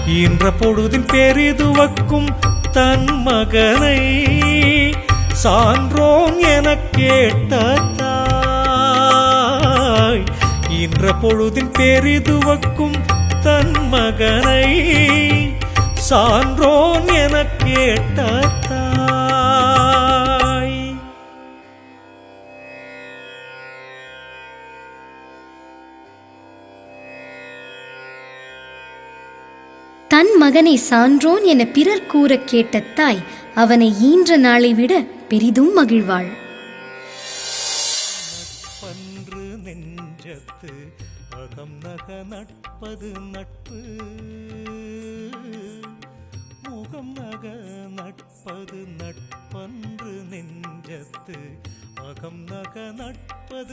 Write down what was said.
ஈன்ற பொழுதின் பெரிதுவக்கும் தன் மகனை சான்றோன் எனக் கேட்ட தாய். ஈன்ற பொழுதின் பெரிதுவக்கும் தன் மகனை சான்றோன் எனக் கேட்ட தாய். தன் மகனை சான்றோன் என பிறர் கூறக் கேட்ட தாய் அவனை ஈன்ற நாளை விட பெரிதும் மகிழ்வாள். நட்பன்று நெஞ்சத்து அகம் நக நட்பது நட்பு, முகம் நக நட்பது நட்பன்று நெஞ்சத்து அகம் நக நட்பது